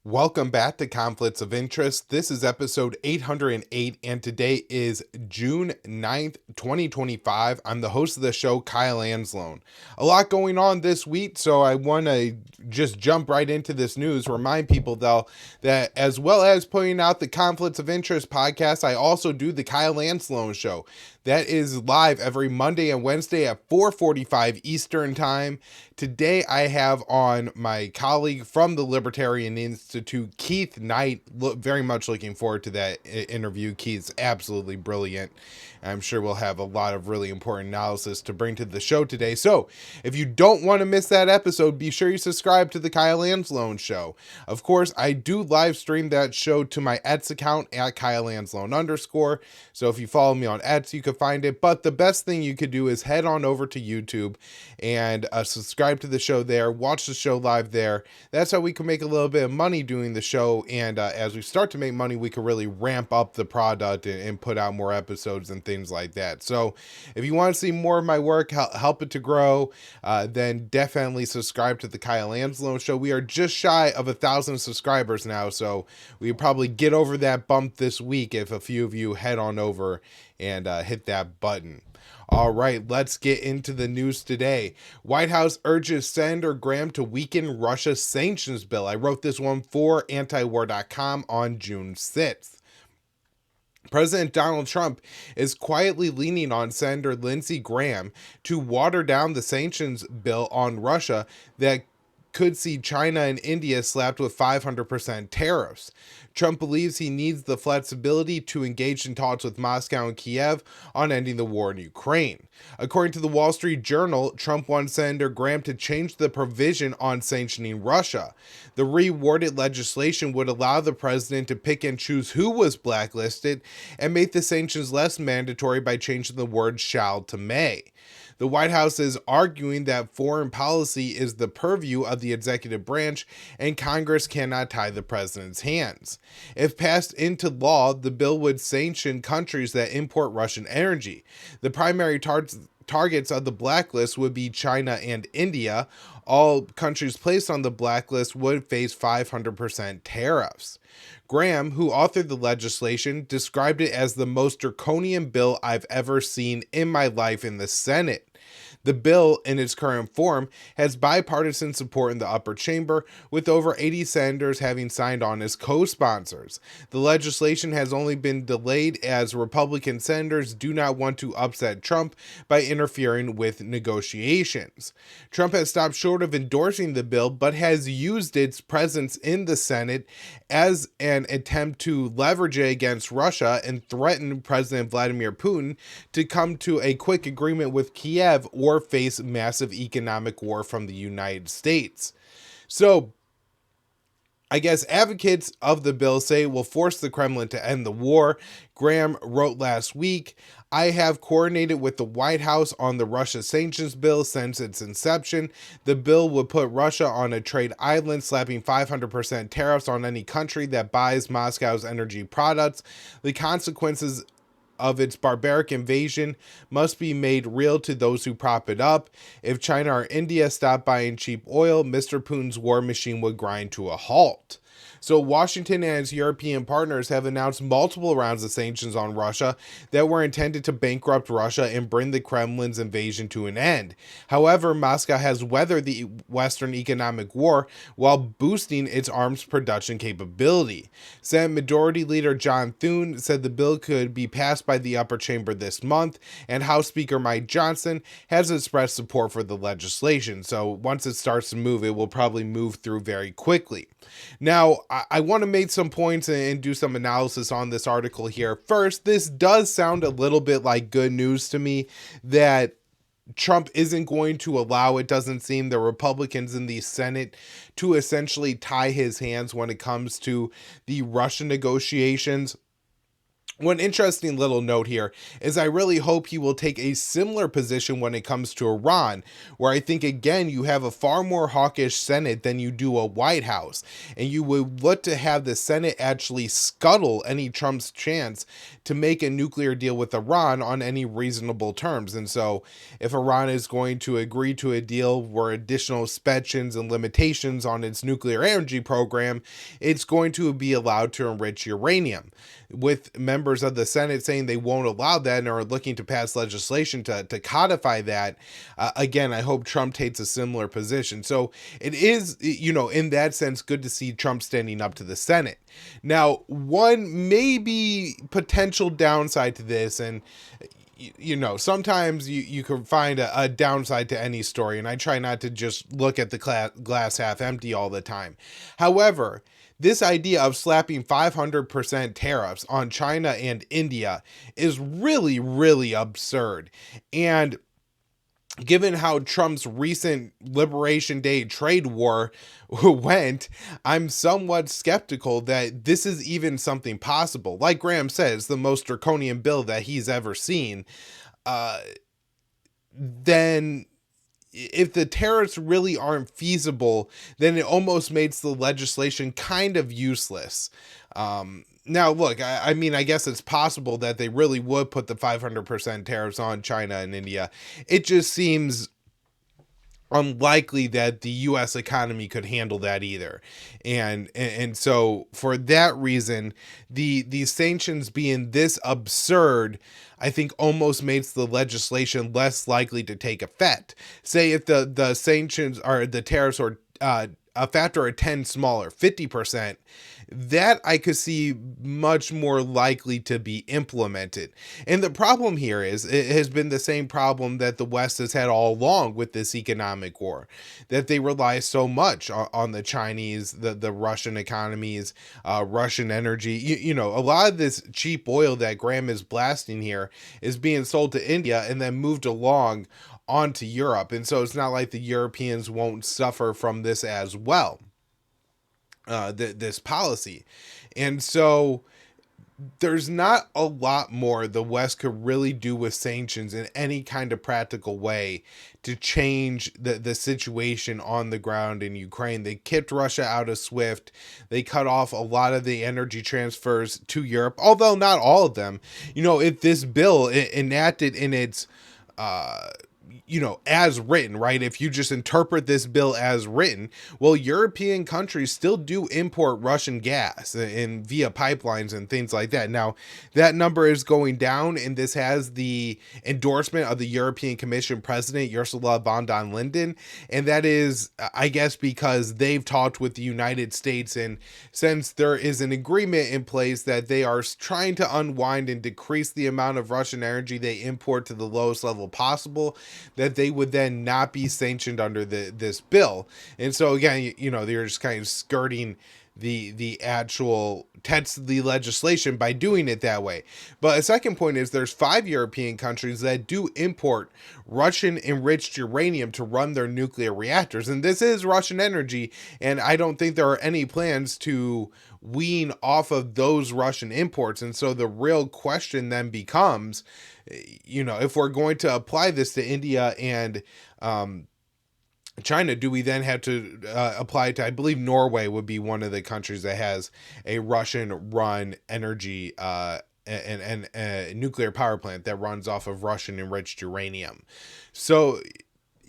Welcome back to Conflicts of Interest. This is episode 808, and today is June 9th, 2025. I'm the host of the show, Kyle Anzalone. A lot going on this week, so I want to just jump right into this news. Remind people, though, that as well as putting out the Conflicts of Interest podcast, I also do the Kyle Anzalone show. That is live every Monday and Wednesday at 4:45 Eastern Time. Today I have on my colleague from the Libertarian Institute, Keith Knight. Very much looking forward to that interview. Keith's absolutely brilliant. I'm sure we'll have a lot of really important analysis to bring to the show today. So if you don't want to miss that episode, be sure you subscribe to the Kyle Anzalone show. Of course, I do live stream that show to my Ets account at Kyle Anzalone_. So if you follow me on Ets, you can find it. But the best thing you could do is head on over to YouTube and subscribe to the show there. Watch the show live there. That's how we can make a little bit of money doing the show. And as we start to make money, we can really ramp up the product and put out more episodes and things like that. So if you want to see more of my work, help it to grow, then definitely subscribe to the Kyle Anzalone show. We are just shy of 1,000 subscribers now, so we probably get over that bump this week if a few of you head on over and hit that button. All right, let's get into the news today. White House urges Senator Graham to weaken Russia's sanctions bill. I wrote this one for antiwar.com on June 6th. President Donald Trump is quietly leaning on Senator Lindsey Graham to water down the sanctions bill on Russia that could see China and India slapped with 500% tariffs. Trump believes he needs the flexibility to engage in talks with Moscow and Kiev on ending the war in Ukraine. According to the Wall Street Journal, Trump wants Senator Graham to change the provision on sanctioning Russia. The reworded legislation would allow the president to pick and choose who was blacklisted and make the sanctions less mandatory by changing the word shall to may. The White House is arguing that foreign policy is the purview of the executive branch and Congress cannot tie the president's hands. If passed into law, the bill would sanction countries that import Russian energy. The primary targets of the blacklist would be China and India. All countries placed on the blacklist would face 500% tariffs. Graham, who authored the legislation, described it as the most draconian bill I've ever seen in my life in the Senate. The bill, in its current form, has bipartisan support in the upper chamber, with over 80 senators having signed on as co-sponsors. The legislation has only been delayed as Republican senators do not want to upset Trump by interfering with negotiations. Trump has stopped short of endorsing the bill, but has used its presence in the Senate as an attempt to leverage it against Russia and threaten President Vladimir Putin to come to a quick agreement with Kiev or face massive economic war from the United States. So, I guess advocates of the bill say it will force the Kremlin to end the war. Graham wrote last week, I have coordinated with the White House on the Russia sanctions bill since its inception. The bill would put Russia on a trade island, slapping 500% tariffs on any country that buys Moscow's energy products. The consequences of its barbaric invasion must be made real to those who prop it up. If China or India stop buying cheap oil, Mr. Putin's war machine would grind to a halt. So Washington and its European partners have announced multiple rounds of sanctions on Russia that were intended to bankrupt Russia and bring the Kremlin's invasion to an end. However, Moscow has weathered the Western economic war while boosting its arms production capability. Senate Majority Leader John Thune said the bill could be passed by the upper chamber this month, and House Speaker Mike Johnson has expressed support for the legislation. So once it starts to move, it will probably move through very quickly. Now, I want to make some points and do some analysis on this article here. First, this does sound a little bit like good news to me that Trump isn't going to allow, it doesn't seem, the Republicans in the Senate to essentially tie his hands when it comes to the Russia negotiations. One interesting little note here is I really hope he will take a similar position when it comes to Iran, where I think, again, you have a far more hawkish Senate than you do a White House. And you would look to have the Senate actually scuttle any Trump's chance to make a nuclear deal with Iran on any reasonable terms. And so if Iran is going to agree to a deal where additional sanctions and limitations on its nuclear energy program, it's going to be allowed to enrich uranium. With members of the Senate saying they won't allow that and are looking to pass legislation to codify that, again, I hope Trump takes a similar position. So it is, in that sense, good to see Trump standing up to the Senate. Now, one maybe potential downside to this, and sometimes you can find a downside to any story, and I try not to just look at the glass half empty all the time. However, this idea of slapping 500% tariffs on China and India is really, really absurd. And given how Trump's recent Liberation Day trade war went, I'm somewhat skeptical that this is even something possible. Like Graham says, the most draconian bill that he's ever seen. Then if the tariffs really aren't feasible, then it almost makes the legislation kind of useless. Now, look, I mean, I guess it's possible that they really would put the 500% tariffs on China and India. It just seems unlikely that the U.S. economy could handle that either. And so for that reason, these sanctions being this absurd, I think almost makes the legislation less likely to take effect. Say if the sanctions or the tariffs are a factor of 10 smaller, 50%, that I could see much more likely to be implemented. And the problem here is, it has been the same problem that the West has had all along with this economic war, that they rely so much on the Chinese, the Russian economies, Russian energy. A lot of this cheap oil that Graham is blasting here is being sold to India and then moved along onto Europe. And so it's not like the Europeans won't suffer from this as well, this policy. And so there's not a lot more the West could really do with sanctions in any kind of practical way to change the situation on the ground in Ukraine. They kicked Russia out of SWIFT. They cut off a lot of the energy transfers to Europe, although not all of them. If this bill enacted in its as written, right? If you just interpret this bill as written, well, European countries still do import Russian gas and via pipelines and things like that. Now, that number is going down, and this has the endorsement of the European Commission President, Ursula von der Leyen. And that is, I guess, because they've talked with the United States. And since there is an agreement in place that they are trying to unwind and decrease the amount of Russian energy they import to the lowest level possible, that they would then not be sanctioned under this bill. And so again, they're just kind of skirting the actual text of the legislation by doing it that way. But a second point is there's 5 European countries that do import Russian enriched uranium to run their nuclear reactors. And this is Russian energy, and I don't think there are any plans to wean off of those Russian imports. And so the real question then becomes, if we're going to apply this to India and China, do we then have to apply it to, I believe Norway would be one of the countries that has a Russian-run energy and nuclear power plant that runs off of Russian enriched uranium. So,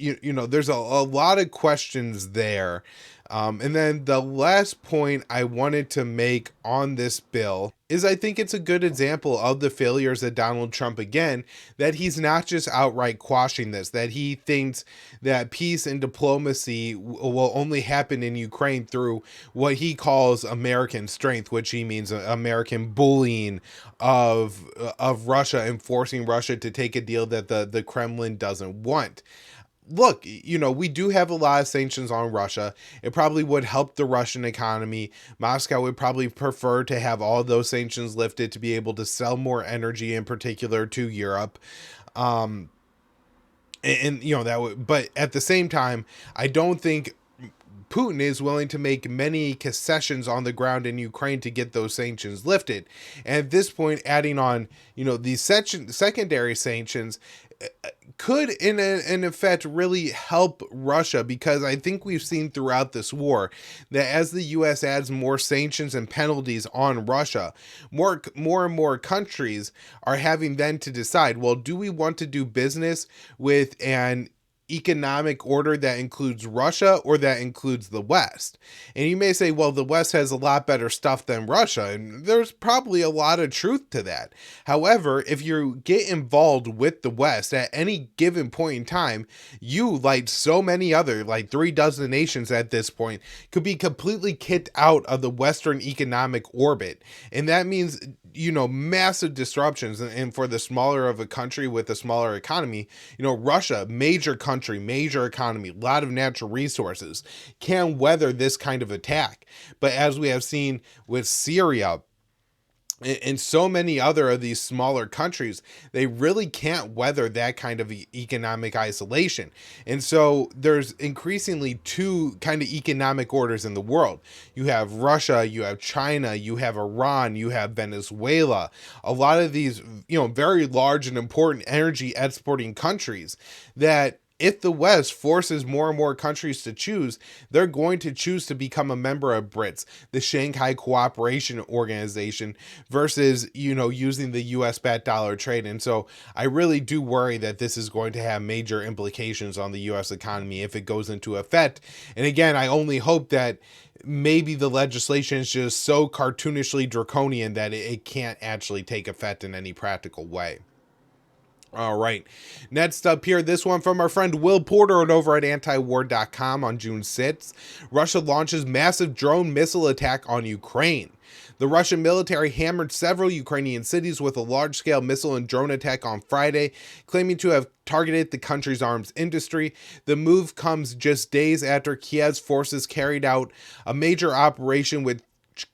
there's a lot of questions there. And then the last point I wanted to make on this bill is I think it's a good example of the failures of Donald Trump again, that he's not just outright quashing this, that he thinks that peace and diplomacy will only happen in Ukraine through what he calls American strength, which he means American bullying of Russia and forcing Russia to take a deal that the Kremlin doesn't want. Look, we do have a lot of sanctions on Russia. It probably would help the Russian economy. Moscow would probably prefer to have all those sanctions lifted to be able to sell more energy, in particular to Europe. That would, but at the same time, I don't think Putin is willing to make many concessions on the ground in Ukraine to get those sanctions lifted. And at this point, adding on, these secondary sanctions could in effect really help Russia, because I think we've seen throughout this war that as the US adds more sanctions and penalties on Russia, more and more countries are having then to decide, well, do we want to do business with an economic order that includes Russia or that includes the West? And you may say, well, the West has a lot better stuff than Russia, and there's probably a lot of truth to that. However, if you get involved with the West at any given point in time, you, like so many other, like 36 nations at this point, could be completely kicked out of the Western economic orbit. And that means, massive disruptions. And for the smaller of a country with a smaller economy, Russia, major country, major economy, a lot of natural resources, can weather this kind of attack. But as we have seen with Syria and so many other of these smaller countries, they really can't weather that kind of economic isolation. And so there's increasingly two kind of economic orders in the world. You have Russia, you have China, you have Iran, you have Venezuela, a lot of these, very large and important energy exporting countries that, if the West forces more and more countries to choose, they're going to choose to become a member of BRICS, the Shanghai Cooperation Organization, versus, using the US-backed dollar trade. And so I really do worry that this is going to have major implications on the US economy if it goes into effect. And again, I only hope that maybe the legislation is just so cartoonishly draconian that it can't actually take effect in any practical way. All right, next up here, this one from our friend Will Porter over at antiwar.com on June 6th. Russia launches massive drone missile attack on Ukraine. The Russian military hammered several Ukrainian cities with a large-scale missile and drone attack on Friday, claiming to have targeted the country's arms industry. The move comes just days after Kiev's forces carried out a major operation which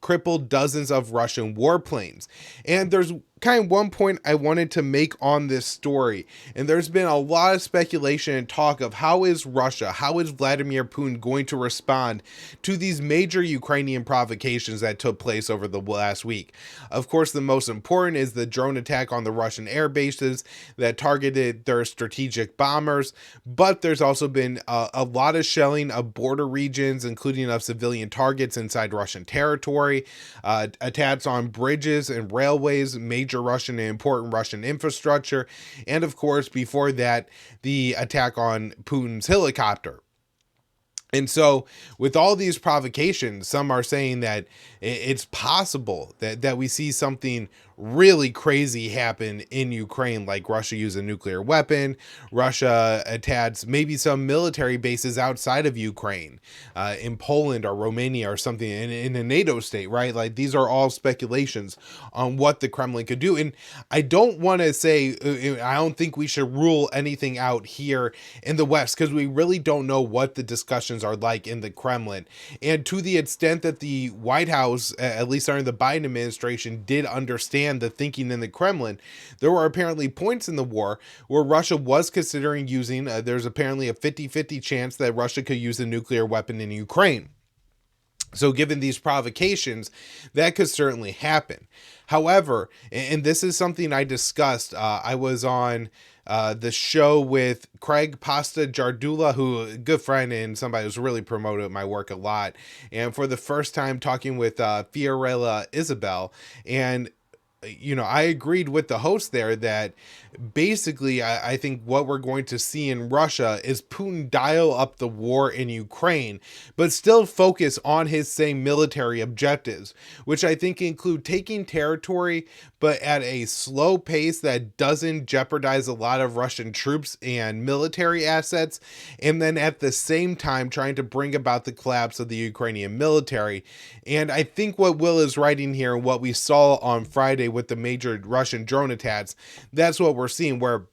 crippled dozens of Russian warplanes. And there's kind of one point I wanted to make on this story, and there's been a lot of speculation and talk of how is Vladimir Putin going to respond to these major Ukrainian provocations that took place over the last week. Of course, the most important is the drone attack on the Russian air bases that targeted their strategic bombers, but there's also been a lot of shelling of border regions, including of civilian targets inside Russian territory, attacks on bridges and railways, major Russian and important Russian infrastructure, and of course, before that, the attack on Putin's helicopter. And so with all these provocations, some are saying that it's possible that we see something really crazy happen in Ukraine, like Russia use a nuclear weapon, Russia attacks maybe some military bases outside of Ukraine, in Poland or Romania or something, in a NATO state, right? Like, these are all speculations on what the Kremlin could do. And I don't want to say, I don't think we should rule anything out here in the West, because we really don't know what the discussions are like in the Kremlin. And to the extent that the White House, at least under the Biden administration, did understand the thinking in the Kremlin, there were apparently points in the war where Russia was considering using, there's apparently a 50-50 chance that Russia could use a nuclear weapon in Ukraine. So given these provocations, that could certainly happen. However, and this is something I discussed, I was on the show with Craig Pasta Jardula, who a good friend and somebody who's really promoted my work a lot. And for the first time talking with Fiorella Isabel, and I agreed with the host there that basically I think what we're going to see in Russia is Putin dial up the war in Ukraine, but still focus on his same military objectives, which I think include taking territory, but at a slow pace that doesn't jeopardize a lot of Russian troops and military assets, and then at the same time trying to bring about the collapse of the Ukrainian military. And I think what Will is writing here, and what we saw on Friday with the major Russian drone attacks, that's what we're seeing, where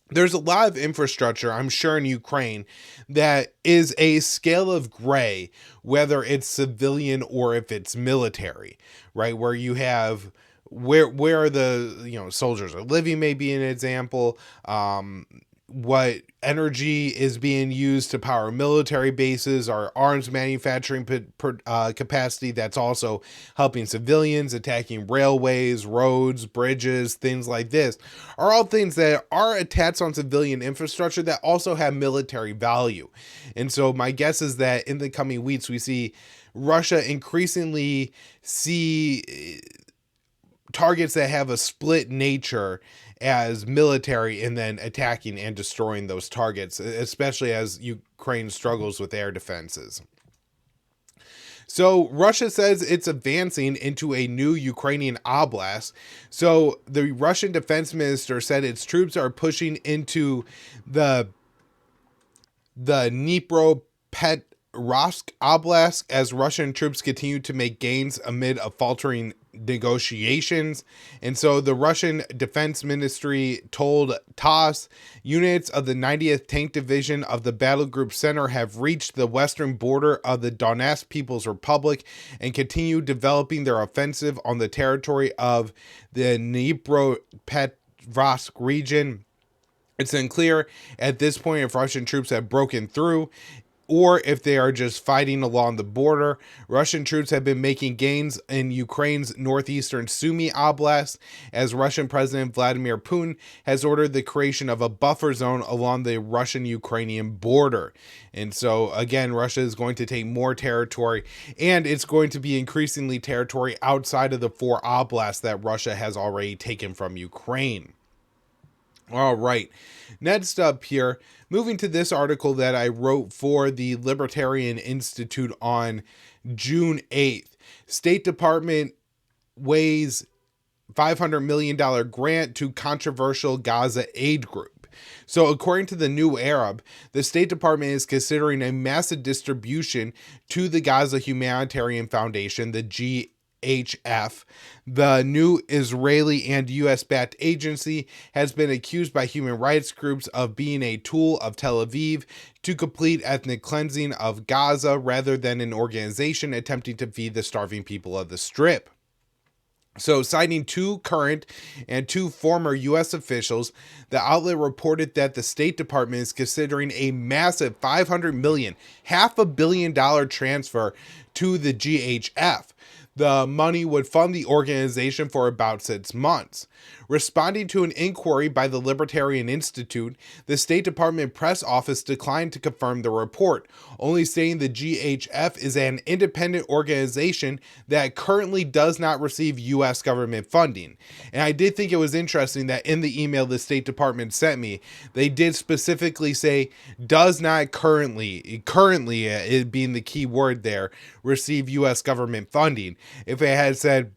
there's a lot of infrastructure, I'm sure, in Ukraine that is a scale of gray, whether it's civilian or if it's military, right? Where you have where the soldiers are living may be an example. what energy is being used to power military bases, our arms manufacturing capacity that's also helping civilians, attacking railways, roads, bridges, things like this, are all things that are attacks on civilian infrastructure that also have military value. And so my guess is that in the coming weeks, we see Russia increasingly see targets that have a split nature as military and then attacking and destroying those targets, especially as Ukraine struggles with air defenses. So Russia says it's advancing into a new Ukrainian oblast. So the Russian defense minister said its troops are pushing into the Dnipropetrovsk Oblast as Russian troops continue to make gains amid a faltering negotiations. And so the Russian Defense Ministry told TASS units of the 90th Tank Division of the Battle Group Center have reached the western border of the Donetsk People's Republic and continue developing their offensive on the territory of the Dnipropetrovsk region. It's unclear at this point if Russian troops have broken through or if they are just fighting along the border. Russian troops have been making gains in Ukraine's northeastern Sumy Oblast as Russian President Vladimir Putin has ordered the creation of a buffer zone along the Russian-Ukrainian border. And so, again, Russia is going to take more territory, and it's going to be increasingly territory outside of the 4 oblasts that Russia has already taken from Ukraine. All right, next up here, moving to this article that I wrote for the Libertarian Institute on June 8th. State Department weighs $500 million grant to controversial Gaza Aid group. So according to the New Arab, the State Department is considering a massive distribution to the Gaza Humanitarian Foundation, the GHF. The new Israeli and U.S.-backed agency has been accused by human rights groups of being a tool of Tel Aviv to complete ethnic cleansing of Gaza rather than an organization attempting to feed the starving people of the Strip. So, citing 2 current and 2 former U.S. officials, the outlet reported that the State Department is considering a massive $500 million, $500 million transfer to the GHF. The money would fund the organization for about 6 months. Responding to an inquiry by the Libertarian Institute, the State Department press office declined to confirm the report, only saying the GHF is an independent organization that currently does not receive U.S. government funding. And I did think it was interesting that in the email the State Department sent me, they did specifically say does not currently, it being the key word there, receive U.S. government funding. If it had said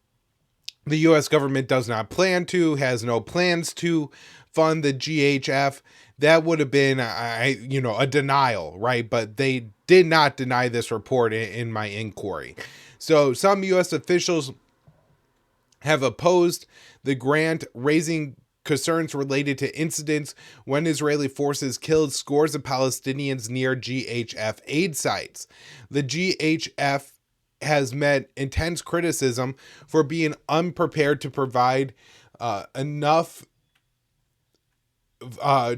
the U.S. government does not plan to, has no plans to fund the GHF, that would have been, a denial, right? But they did not deny this report in my inquiry. So some U.S. officials have opposed the grant, raising concerns related to incidents when Israeli forces killed scores of Palestinians near GHF aid sites. The GHF has met intense criticism for being unprepared to provide enough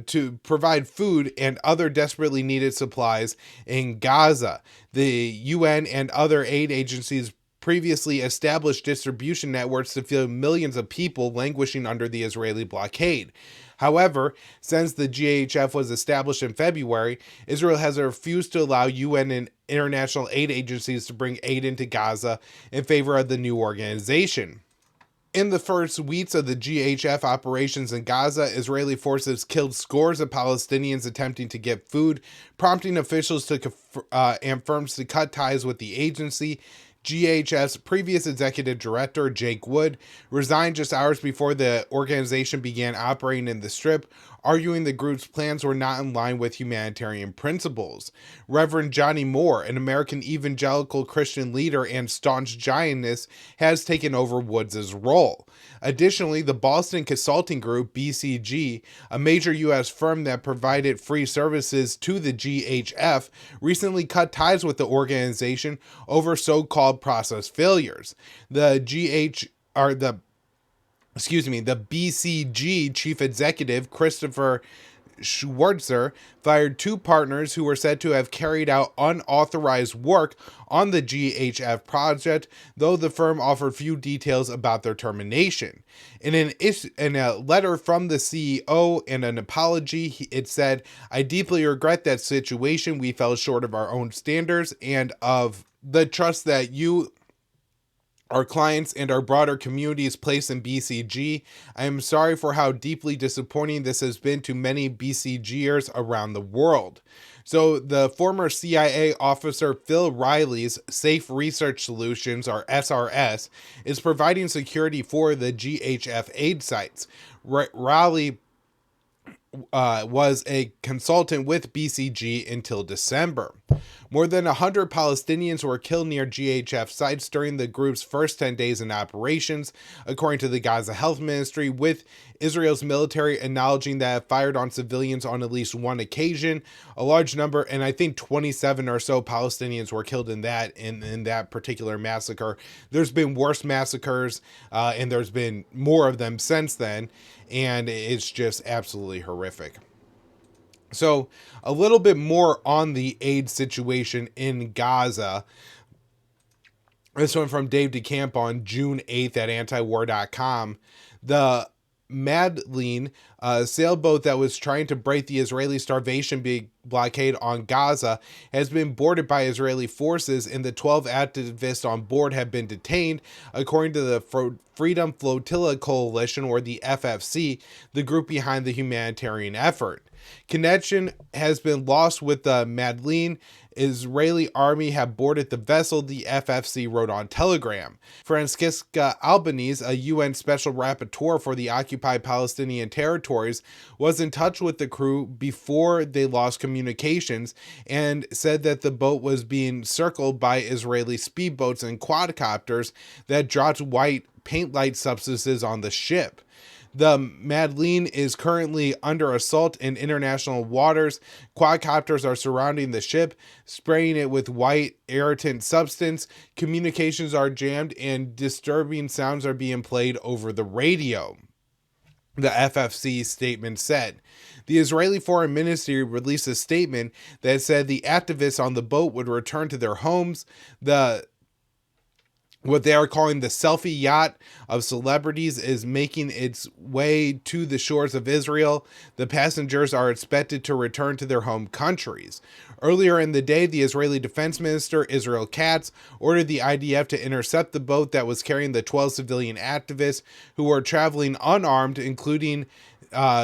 to provide food and other desperately needed supplies in Gaza. The UN and other aid agencies previously established distribution networks to feed millions of people languishing under the Israeli blockade. However, since the GHF was established in February, Israel has refused to allow UN and international aid agencies to bring aid into Gaza in favor of the new organization. In the first weeks of the GHF operations in Gaza, Israeli forces killed scores of Palestinians attempting to get food, prompting officials and firms to cut ties with the agency. GHF's previous executive director, Jake Wood, resigned just hours before the organization began operating in the Strip, arguing the group's plans were not in line with humanitarian principles. Reverend Johnny Moore, an American evangelical Christian leader and staunch Zionist, has taken over Woods' role. Additionally, the Boston Consulting Group, BCG, a major U.S. firm that provided free services to the GHF, recently cut ties with the organization over so-called process failures. The BCG chief executive, Christopher Schwarzer fired 2 partners who were said to have carried out unauthorized work on the GHF project, though the firm offered few details about their termination. In a letter from the CEO and an apology, it said, "I deeply regret that situation. We fell short of our own standards and of the trust that you, our clients, and our broader communities place in BCG. I am sorry for how deeply disappointing this has been to many BCGers around the world." So the former CIA officer Phil Riley's Safe Research Solutions, or SRS, is providing security for the GHF aid sites. Riley was a consultant with BCG until December. More than 100 Palestinians were killed near GHF sites during the group's first 10 days in operations, according to the Gaza Health Ministry, with Israel's military acknowledging that it fired on civilians on at least one occasion. A large number, and I think 27 or so Palestinians were killed in that particular massacre. There's been worse massacres, and there's been more of them since then, and it's just absolutely horrific. So a little bit more on the aid situation in Gaza. This one from Dave DeCamp on June 8th at antiwar.com. The Madeleine, a sailboat that was trying to break the Israeli starvation blockade on Gaza, has been boarded by Israeli forces, and the 12 activists on board have been detained, according to the Freedom Flotilla Coalition, or the FFC, the group behind the humanitarian effort. Connection has been lost with the Madeleine. Israeli army have boarded the vessel, the FFC wrote on Telegram. Francisca Albanese, a UN special rapporteur for the occupied Palestinian territories, was in touch with the crew before they lost communications and said that the boat was being circled by Israeli speedboats and quadcopters that dropped white paint-like substances on the ship. The Madeleine is currently under assault in international waters. Quadcopters are surrounding the ship, spraying it with white irritant substance. Communications are jammed and disturbing sounds are being played over the radio, the FFC statement said. The Israeli Foreign Ministry released a statement that said the activists on the boat would return to their homes. What they are calling the selfie yacht of celebrities is making its way to the shores of Israel. The passengers are expected to return to their home countries. Earlier in the day, the Israeli Defense Minister, Israel Katz, ordered the IDF to intercept the boat that was carrying the 12 civilian activists who were traveling unarmed, including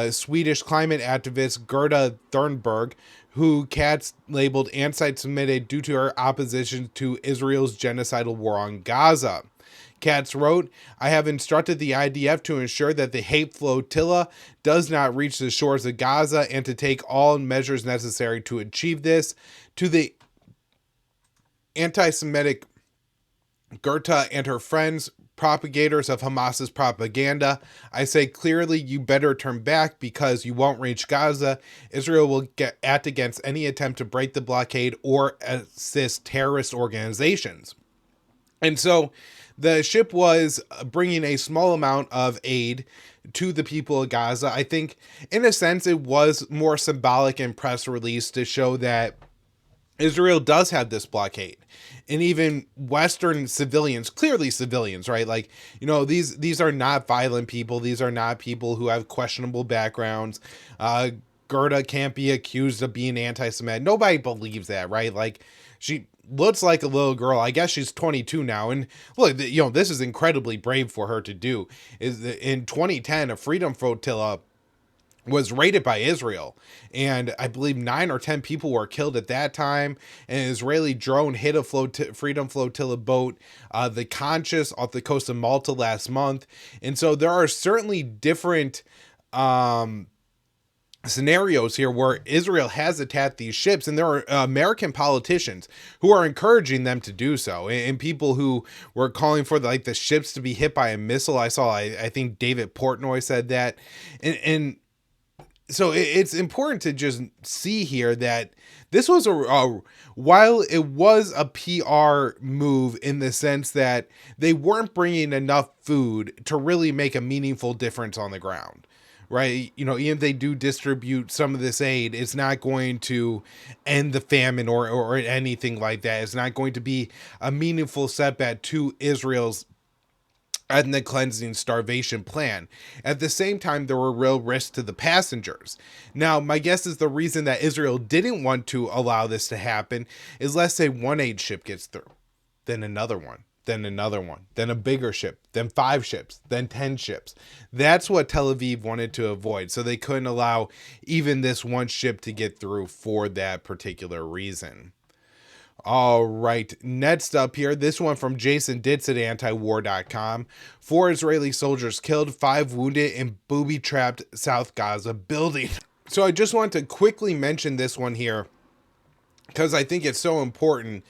Swedish climate activist Gerda Thunberg, who Katz labeled anti-Semitic due to her opposition to Israel's genocidal war on Gaza. Katz wrote, "I have instructed the IDF to ensure that the hate flotilla does not reach the shores of Gaza and to take all measures necessary to achieve this." To the anti-Semitic Gerta and her friends, propagators of Hamas's propaganda, I say clearly, you better turn back because you won't reach Gaza. Israel will act against any attempt to break the blockade or assist terrorist organizations. And so the ship was bringing a small amount of aid to the people of Gaza. I think in a sense it was more symbolic in press release to show that Israel does have this blockade, and even Western civilians, clearly civilians, right? Like, you know, these are not violent people. These are not people who have questionable backgrounds. Gerda can't be accused of being anti-Semitic. Nobody believes that, right? Like, she looks like a little girl. I guess she's 22 now. And look, you know, this is incredibly brave for her to do. Is in 2010, a Freedom Flotilla was raided by Israel, and I believe 9 or 10 people were killed at that time. An Israeli drone hit a Freedom Flotilla boat, the Conscious, off the coast of Malta last month. And so there are certainly different scenarios here where Israel has attacked these ships, and there are American politicians who are encouraging them to do so, and people who were calling for the ships to be hit by a missile. I think David Portnoy said that, and so it's important to just see here that this was while it was a PR move in the sense that they weren't bringing enough food to really make a meaningful difference on the ground, right? You know, even if they do distribute some of this aid, it's not going to end the famine or anything like that. It's not going to be a meaningful setback to Israel's ethnic cleansing starvation plan. At the same time, there were real risks to the passengers. Now, my guess is the reason that Israel didn't want to allow this to happen is, let's say one aid ship gets through, then another one, then another one, then a bigger ship, then 5 ships, then 10 ships. That's what Tel Aviv wanted to avoid. So they couldn't allow even this one ship to get through for that particular reason. All right, next up here, this one from Jason Ditz at antiwar.com. 4 Israeli soldiers killed, 5 wounded in booby-trapped South Gaza building. So I just want to quickly mention this one here because I think it's so important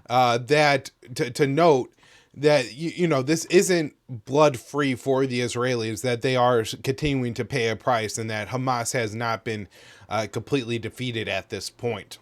that to note that, you know, this isn't blood-free for the Israelis, that they are continuing to pay a price and that Hamas has not been completely defeated at this point.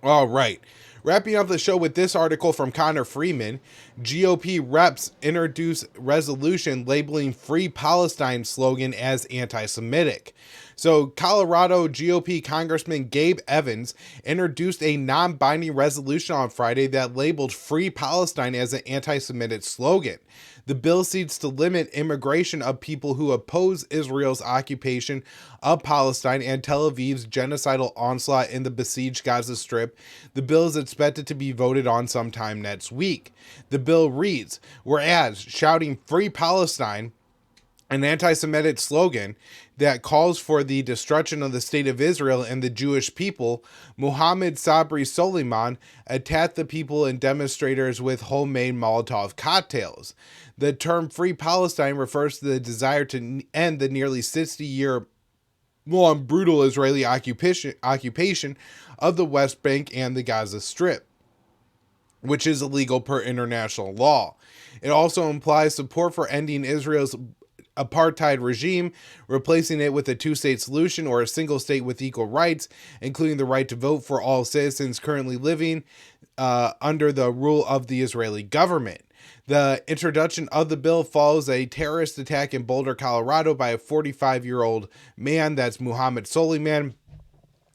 All right. Wrapping up the show with this article from Connor Freeman, GOP reps introduce resolution labeling Free Palestine slogan as anti-Semitic. So Colorado GOP Congressman Gabe Evans introduced a non-binding resolution on Friday that labeled Free Palestine as an anti-Semitic slogan. The bill seeks to limit immigration of people who oppose Israel's occupation of Palestine and Tel Aviv's genocidal onslaught in the besieged Gaza Strip. The bill is expected to be voted on sometime next week. The bill reads, whereas shouting Free Palestine, an anti-Semitic slogan that calls for the destruction of the state of Israel and the Jewish people, Mohammed Sabri Soleiman attacked the people and demonstrators with homemade Molotov cocktails. The term Free Palestine refers to the desire to end the nearly 60-year-long brutal Israeli occupation of the West Bank and the Gaza Strip, which is illegal per international law. It also implies support for ending Israel's apartheid regime, replacing it with a 2-state solution or a single state with equal rights, including the right to vote for all citizens currently living under the rule of the Israeli government. The introduction of the bill follows a terrorist attack in Boulder, Colorado by a 45-year-old man, that's Mohammed Soleiman,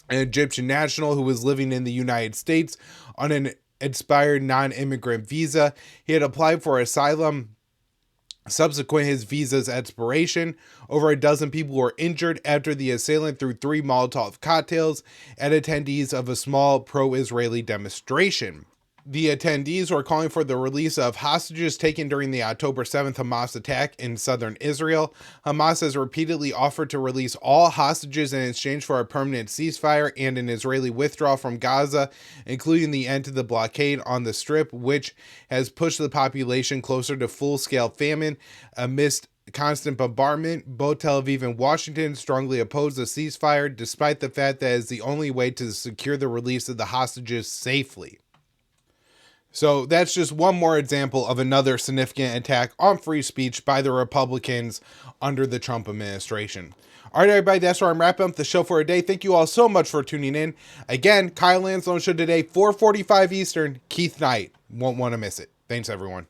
an Egyptian national who was living in the United States on an expired non-immigrant visa. He had applied for asylum. Subsequent his visa's expiration, over a dozen people were injured after the assailant threw 3 Molotov cocktails at attendees of a small pro-Israeli demonstration. The attendees were calling for the release of hostages taken during the October 7th Hamas attack in southern Israel. Hamas has repeatedly offered to release all hostages in exchange for a permanent ceasefire and an Israeli withdrawal from Gaza, including the end to the blockade on the Strip, which has pushed the population closer to full-scale famine amidst constant bombardment. Both Tel Aviv and Washington strongly oppose the ceasefire, despite the fact that it is the only way to secure the release of the hostages safely. So that's just one more example of another significant attack on free speech by the Republicans under the Trump administration. All right, everybody, that's where I'm wrapping up the show for today. Thank you all so much for tuning in. Again, Kyle Anzalone show today, 4:45 Eastern, Keith Knight. Won't want to miss it. Thanks, everyone.